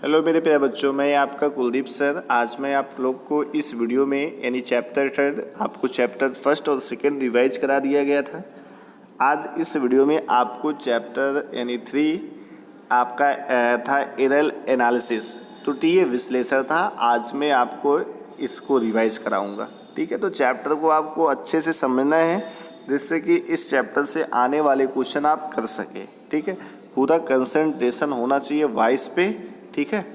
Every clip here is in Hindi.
हेलो मेरे प्यारे बच्चों, मैं आपका कुलदीप सर। आज मैं आप लोग को इस वीडियो में यानी चैप्टर थर्ड, आपको चैप्टर फर्स्ट और सेकंड रिवाइज करा दिया गया था। आज इस वीडियो में आपको चैप्टर यानी 3 आपका था एरर एनालिसिस, त्रुटीय विश्लेषण था। आज मैं आपको इसको रिवाइज कराऊंगा, ठीक है। तो चैप्टर को आपको अच्छे से समझना है जिससे कि इस चैप्टर से आने वाले क्वेश्चन आप कर सके, ठीक है। पूरा कंसंट्रेशन होना चाहिए वॉइस पे, ठीक है।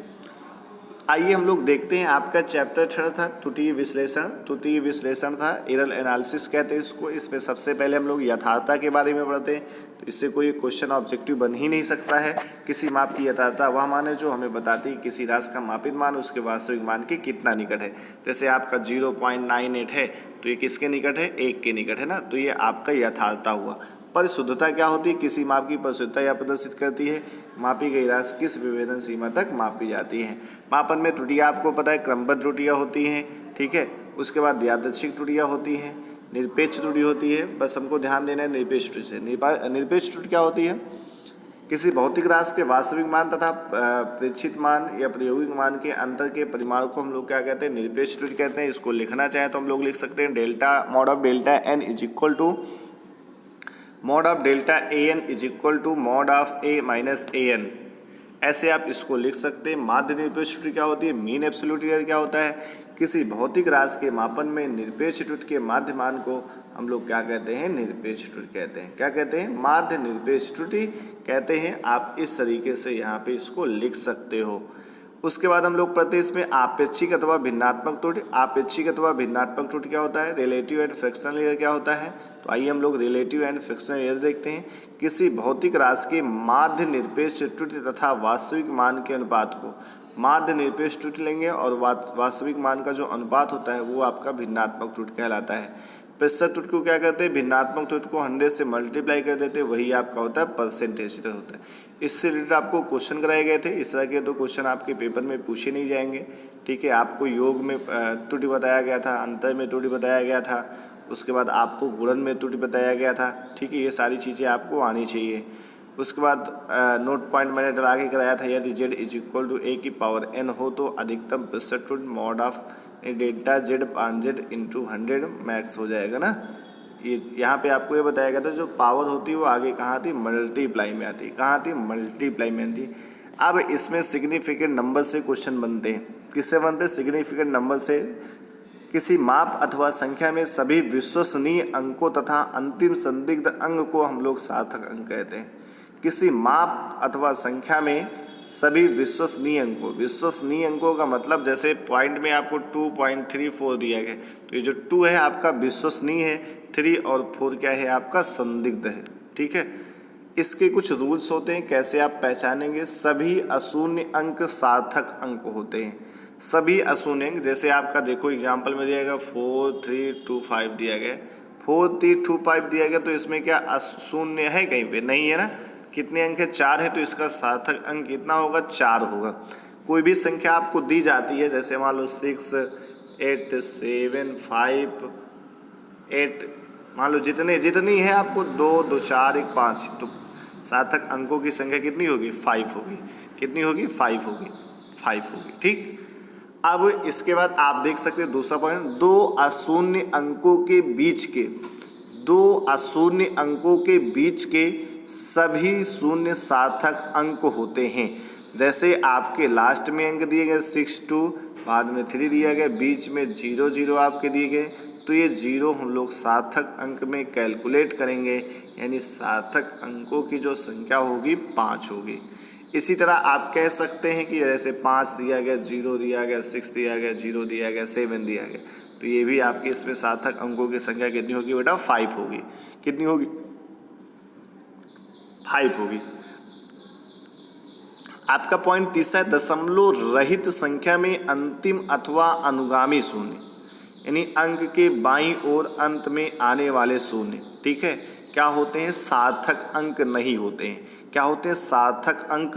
आइए हम लोग देखते हैं। आपका चैप्टर थर्ड था त्रुटीय विश्लेषण था, एरर एनालिसिस कहते हैं इसको। इसमें सबसे पहले हम लोग यथार्थता के बारे में पढ़ते हैं। तो इससे कोई क्वेश्चन ऑब्जेक्टिव बन ही नहीं सकता है। किसी माप की यथार्थता वह मान है जो हमें बताती है किसी राशि का मापित मान उसके वास्तविक मान के कितना निकट है। जैसे आपका 0.98 है तो ये किसके निकट है? 1 के निकट है ना। तो ये आपका यथार्थता हुआ। परिशुद्धता क्या होती है? किसी माप की परिशुद्धता यह प्रदर्शित करती है मापी गई राशि किस विभेदन सीमा तक मापी जाती है। मापन में त्रुटियां आपको पता है क्रमबद्ध त्रुटियां होती हैं, ठीक है। उसके बाद यादृच्छिक त्रुटियां होती हैं, निरपेक्ष त्रुटि होती है। बस हमको ध्यान देना है निरपेक्ष त्रुटि से। निरपेक्ष त्रुटि क्या होती है? किसी भौतिक राशि के वास्तविक मान तथा प्रेक्षित मान या प्रायोगिक मान के अंतर के परिमाण को हम लोग क्या कहते हैं? निरपेक्ष त्रुटि कहते हैं। इसको लिखना चाहें तो हम लोग लिख सकते हैं delta mod of delta N is equal to mod of delta A N is equal to mod of A minus A N. ऐसे आप इसको लिख सकते हैं। माध्य निरपेक्ष त्रुटि क्या होती है? मीन एब्सोल्यूट एरर क्या होता है? किसी भौतिक राशि के मापन में निरपेक्ष त्रुटि के माध्य मान को हम लोग क्या कहते हैं? निरपेक्ष त्रुटि कहते हैं। क्या कहते हैं? माध्य निरपेक्ष त्रुटि कहते हैं। आप इस तरीके से यहाँ पे इसको लिख सकते हो। उसके बाद हम लोग पढ़ते हैं इसमें आपेक्षिक अथवा भिन्नात्मक त्रुटि। आपेक्षिक अथवा भिन्नात्मक त्रुटि क्या होता है? रिलेटिव एंड फ्रैक्शनल एरर क्या होता है? तो आइए हम लोग रिलेटिव एंड फ्रैक्शनल एरर देखते हैं। किसी भौतिक राशि के माध्य निरपेक्ष त्रुटि तथा वास्तविक मान के अनुपात को माध्य निरपेक्ष त्रुटि लेंगे और वास्तविक मान का जो अनुपात होता है वो आपका भिन्नात्मक त्रुटि कहलाता है। प्रतिशत त्रुटि को क्या कहते हैं? भिन्नात्मक त्रुटि को 100 से मल्टीप्लाई कर देते हैं, वही आपका होता है परसेंटेज एरर होता है। इससे रिलेटेड आपको क्वेश्चन कराए गए थे। इस तरह के तो क्वेश्चन आपके पेपर में पूछे नहीं जाएंगे, ठीक है। आपको योग में त्रुटि बताया गया था, अंतर में त्रुटि बताया गया था, उसके बाद आपको गुणन में त्रुटि बताया गया था, ठीक है। ये सारी चीज़ें आपको आनी चाहिए। उसके बाद नोट पॉइंट मैंने डला के कराया था, यदि z is equal to a की पावर n हो तो अधिकतम प्रतिशत त्रुटि mod of delta z 5z into 100 max हो जाएगा ना। ये यहाँ पे आपको ये बताया गया था जो पावर होती है वो आगे कहाँ आती? मल्टीप्लाई में आती। कहाँ आती? मल्टीप्लाई में आती। अब इसमें सिग्निफिकेंट नंबर से क्वेश्चन बनते हैं। किससे बनते हैं? सिग्निफिकेंट नंबर से। किसी माप अथवा संख्या में सभी विश्वसनीय अंकों तथा अंतिम संदिग्ध अंक को हम लोग सार्थक अंक कहते हैं। किसी माप अथवा संख्या में सभी विश्वसनीय अंकों का मतलब जैसे पॉइंट में आपको 2.34 दिया गया, तो ये जो 2 है आपका विश्वसनीय है, 3 और 4 क्या है? आपका संदिग्ध है, ठीक है। इसके कुछ रूल्स होते हैं, कैसे आप पहचानेंगे? सभी अशून्य अंक सार्थक अंक होते हैं। सभी अशून्य अंक, जैसे आपका देखो एग्जाम्पल में दिया गया 4325 दिया गया, 4325 दिया गया, तो इसमें क्या अशून्य है? कहीं पे नहीं है ना। कितने अंक है? 4 है, तो इसका सार्थक अंक कितना होगा? 4 होगा। कोई भी संख्या आपको दी जाती है, जैसे मान लो 6, 8, 7, 5, 8, मान लो जितनी है आपको 2, 2, 4, 1, 5, तो सार्थक अंकों की संख्या कितनी होगी? 5 होगी। कितनी होगी? 5 होगी। 5 होगी, ठीक। अब इसके बाद आप देख सकते हैं दूसरा पॉइंट, दो अशून्य अंकों के बीच के सभी शून्य सार्थक अंक होते हैं। जैसे आपके लास्ट में अंक दिए गए 6, 2, बाद में 3 दिया गया, बीच में 0, 0 आपके दिए गए, तो ये 0 हम लोग सार्थक अंक में कैलकुलेट करेंगे, यानी सार्थक अंकों की जो संख्या होगी 5 होगी। इसी तरह आप कह सकते हैं कि जैसे 5 दिया गया, 0 दिया गया, 6 दिया गया, 0 दिया गया, 7 दिया गया, तो ये भी आपके इसमें सार्थक अंकों की संख्या कितनी होगी बेटा? 5 होगी। कितनी होगी? 5 होगी। आपका पॉइंट तीसरा है दशमलव रहित संख्या में अंतिम अथवा अनुगामी शून्य, यानी अंक के बाईं ओर अंत में आने वाले शून्य, ठीक है, क्या होते हैं? सार्थक अंक नहीं होते हैं। क्या होते हैं? सार्थक अंक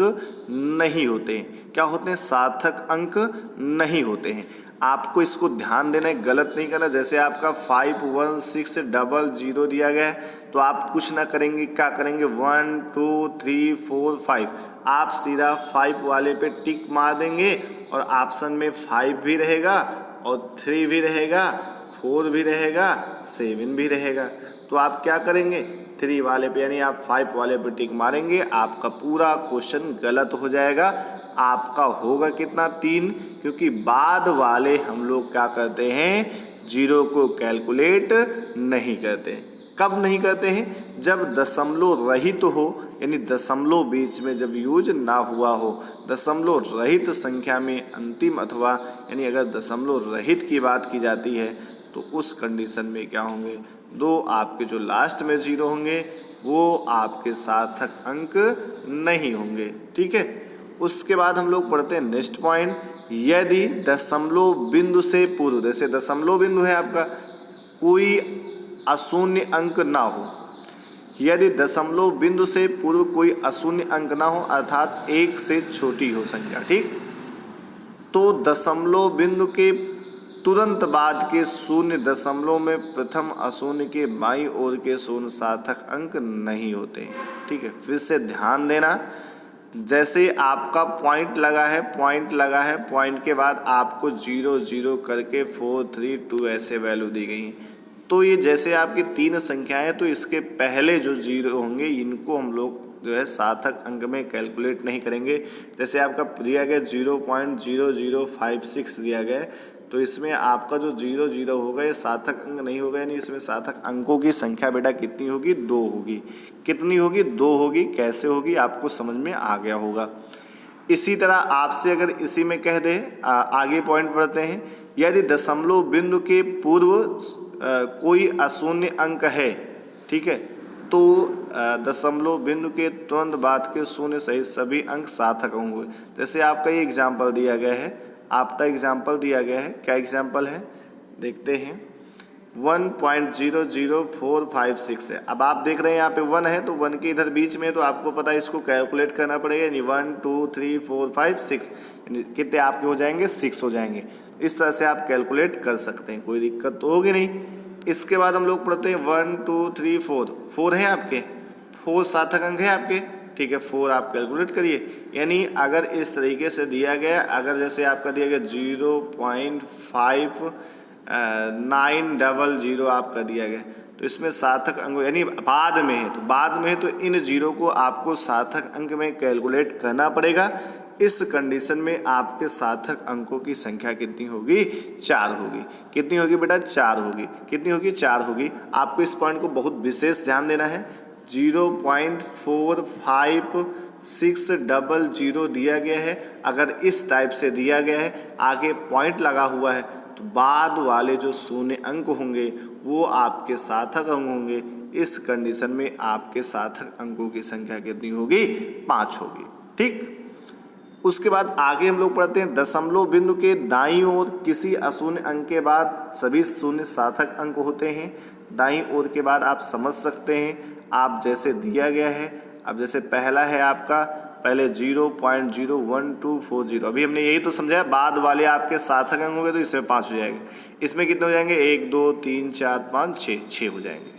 नहीं होते हैं। क्या होते हैं? सार्थक अंक नहीं होते हैं। आपको इसको ध्यान देना है, गलत नहीं करना। जैसे आपका 516000 दिया गया है तो आप कुछ ना करेंगे, क्या करेंगे 1 2 3 4 5, आप सीधा 5 वाले पे टिक मार देंगे और ऑप्शन में 5 भी रहेगा और 3 भी रहेगा, 4 भी रहेगा, 7 भी रहेगा। तो आप क्या करेंगे 3 वाले पे यानी आप 5 वाले पे टिक मारेंगे, आपका पूरा क्वेश्चन गलत हो जाएगा। आपका होगा कितना 3, क्योंकि बाद वाले हम लोग क्या करते हैं, जीरो को कैलकुलेट नहीं करते। कब नहीं करते हैं, जब दशमलव रहित हो, यानी दशमलव बीच में जब यूज ना हुआ हो। दशमलव रहित संख्या में अंतिम अथवा यानी अगर दशमलव रहित की बात की जाती है तो उस कंडीशन में क्या होंगे, 2 आपके जो लास्ट में जीरो होंगे वो आपके सार्थक अंक नहीं होंगे। ठीक है, उसके बाद हम लोग पढ़ते हैं नेक्स्ट पॉइंट, यदि दशमलव बिंदु से पूर्व, जैसे दशमलव बिंदु है आपका, कोई अशून्य अंक ना हो। यदि दशमलव बिंदु से पूर्व कोई अशून्य अंक ना हो, अर्थात 1 से छोटी हो संख्या, ठीक, तो दशमलव बिंदु के तुरंत बाद के शून्य दशमलव में प्रथम अशून्य के बाईं ओर के शून्य सार्थक अंक नहीं होते। ठीक है, फिर से ध्यान देना, जैसे आपका पॉइंट लगा है, पॉइंट के बाद आपको 0 0 करके 4 3 2 ऐसे वैल्यू दी गई। तो ये जैसे आपकी 3 संख्याएं, तो इसके पहले जो जीरो होंगे इनको हम लोग जो है सार्थक अंक में कैलकुलेट नहीं करेंगे। जैसे आपका दिया गया 0.0056 दिया गया, तो इसमें आपका जो 0 0 होगा ये सार्थक अंक नहीं होगा, यानी इसमें सार्थक अंकों की संख्या बेटा कितनी होगी, 2 होगी। कितनी होगी, 2 होगी। कैसे होगी आपको समझ में आ गया होगा। इसी तरह आपसे अगर इसी में कह दे, आगे पॉइंट पढ़ते हैं, यदि दशमलव बिंदु के पूर्व कोई अशून्य अंक है, ठीक है, तो दशमलव बिंदु के तुरंत बाद के शून्य सहित सभी अंक सार्थक होंगे। जैसे आपका ये एग्जाम्पल दिया गया है, क्या एग्जाम्पल है देखते हैं, 1.000456 है। अब आप देख रहे हैं यहाँ पे 1 है, तो 1 के इधर बीच में, तो आपको पता है इसको कैलकुलेट करना पड़ेगा, यानी 1 2 3 4 5 6, यानी कितने आपके हो जाएंगे, 6 हो जाएंगे। इस तरह से आप कैलकुलेट कर सकते हैं, कोई दिक्कत तो होगी नहीं। इसके बाद हम लोग पढ़ते हैं 1 2 3 4 है आपके, 4 सार्थक अंक है आपके, ठीक है, 4 आप कैलकुलेट करिए। यानी अगर इस तरीके से दिया गया, अगर जैसे आपका दिया गया 0.5900 आपका दिया गया, तो इसमें सार्थक अंक यानी बाद में है, तो इन जीरो को आपको सार्थक अंक में कैलकुलेट करना पड़ेगा। इस कंडीशन में आपके सार्थक अंकों की संख्या कितनी होगी, 4 होगी। कितनी होगी बेटा, 4 होगी। कितनी होगी, 4 होगी। आपको इस पॉइंट को बहुत विशेष ध्यान देना है। 0.45600 दिया गया है, अगर इस टाइप से दिया गया है, आगे पॉइंट लगा हुआ है, तो बाद वाले जो शून्य अंक होंगे वो आपके सार्थक अंक होंगे। इस कंडीशन में आपके सार्थक अंकों की संख्या कितनी होगी, 5 होगी। ठीक, उसके बाद आगे हम लोग पढ़ते हैं, दशमलव बिंदु के दाईं ओर किसी अशून्य अंक के बाद सभी शून्य सार्थक अंक होते हैं। दाईं ओर के बाद आप समझ सकते हैं, आप जैसे दिया गया है, अब जैसे पहला है आपका, पहले 0.01240, अभी हमने यही तो समझाया, बाद वाले आपके सार्थक अंक होंगे तो इसमें 5 हो जाएंगे। इसमें कितने हो जाएंगे, 1 2 3 4 5 6 हो जाएंगे।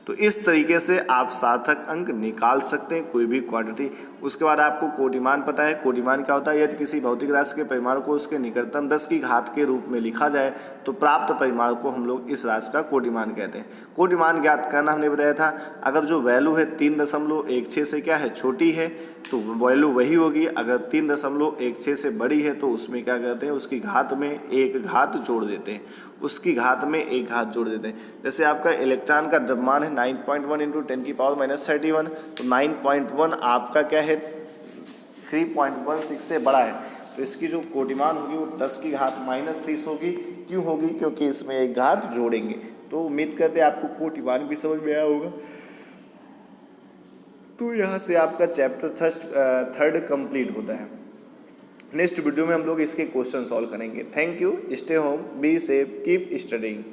तो इस तरीके से आप सार्थक अंक निकाल सकते हैं, कोई भी क्वांटिटी। उसके बाद आपको कोटिमान पता है, कोटिमान क्या होता है, यदि किसी भौतिक राशि के परिमाण को उसके निकटतम 10 की घात के रूप में लिखा जाए तो प्राप्त परिमाण को हम लोग इस राशि का कोटिमान कहते हैं। कोटिमान ज्ञात करना हमने बताया था, अगर जो वैल्यू है 3.16 से क्या है, छोटी है, तो वैल्यू वही होगी। अगर 3.16 से बड़ी है तो उसमें क्या करते हैं, उसकी घात में एक घात जोड़ देते हैं, उसकी घात में एक घात जोड़ देते हैं। जैसे आपका इलेक्ट्रॉन का द्रव्यमान है 9.1 × 10⁻⁻31, तो 9.1 आपका क्या है, 3.16 से बड़ा है, तो इसकी जो कोटिमान होगी वो 10 की घात -30 होगी। क्यों होगी, क्योंकि इसमें एक घात जोड़ेंगे। तो उम्मीद करते हैं आपको कोटिमान भी समझ में आया होगा। तो यहाँ से आपका चैप्टर 3 कंप्लीट होता है। नेक्स्ट वीडियो में हम लोग इसके क्वेश्चन सॉल्व करेंगे। Thank you, stay home, be safe, keep studying.